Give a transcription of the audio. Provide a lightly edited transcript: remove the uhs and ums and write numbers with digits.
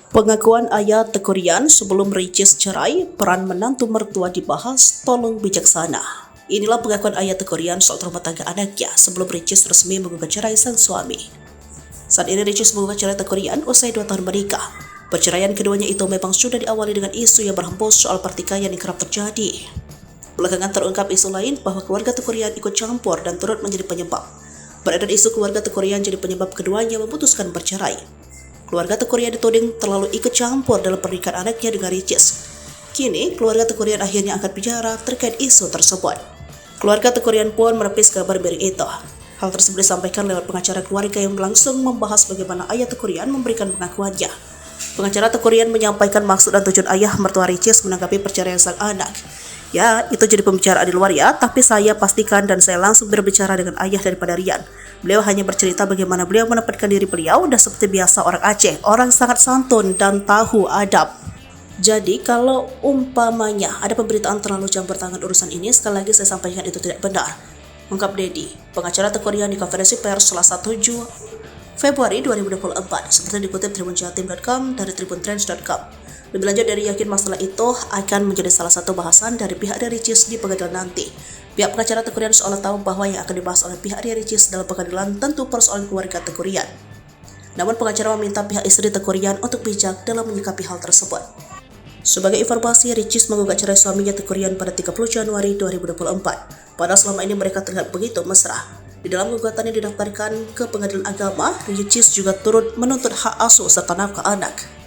Pengakuan ayah Tekurian sebelum Ricis cerai, peran menantu mertua dibahas, tolong bijaksana. Inilah pengakuan ayah Tekurian soal rumah tangga anaknya sebelum Ricis resmi menggugat cerai sang suami. Saat ini Ricis menggugat cerai Tekurian usai 2 tahun menikah. Perceraian keduanya itu memang sudah diawali dengan isu yang berhembus soal pertikaian yang kerap terjadi. Belakangan terungkap isu lain bahwa keluarga Tekurian ikut campur dan turut menjadi penyebab. Beredar isu keluarga Tekurian jadi penyebab keduanya memutuskan bercerai. Keluarga Tekurian dituding terlalu ikut campur dalam pernikahan anaknya dengan Ricis. Kini, keluarga Tekurian akhirnya angkat bicara terkait isu tersebut. Keluarga Tekurian pun menepis kabar miring itu. Hal tersebut disampaikan lewat pengacara keluarga yang langsung membahas bagaimana ayah Tekurian memberikan pengakuannya. Pengacara Tekurian menyampaikan maksud dan tujuan ayah mertua Ricis menanggapi perceraian sang anak. Ya, itu jadi pembicaraan di luar ya, tapi saya pastikan dan saya langsung berbicara dengan ayah daripada Rian. Beliau hanya bercerita bagaimana beliau menempatkan diri beliau dan seperti biasa orang Aceh, orang sangat santun dan tahu adab. Jadi kalau umpamanya ada pemberitaan terlalu campur tangan urusan ini, sekali lagi saya sampaikan itu tidak benar. Ungkap Dedi, pengacara Tekurian di konferensi pers Selasa 7 Februari 2024, seperti dikutip tribunjatim.com dari tribuntrends.com. Lebih lanjut, dari yakin masalah itu akan menjadi salah satu bahasan dari pihak dari Ricis di pengadilan nanti. Pihak pengacara Tekurian seolah tahu bahwa yang akan dibahas oleh pihak dari Ricis dalam pengadilan tentu persoalan keluarga Tekurian. Namun pengacara meminta pihak istri Tekurian untuk bijak dalam menyikapi hal tersebut. Sebagai informasi, Ricis menggugat cerai suaminya Tekurian pada 30 Januari 2024. Padahal selama ini mereka terlihat begitu mesra. Di dalam gugatan yang didaftarkan ke pengadilan agama, Ricis juga turut menuntut hak asuh serta nafkah anak.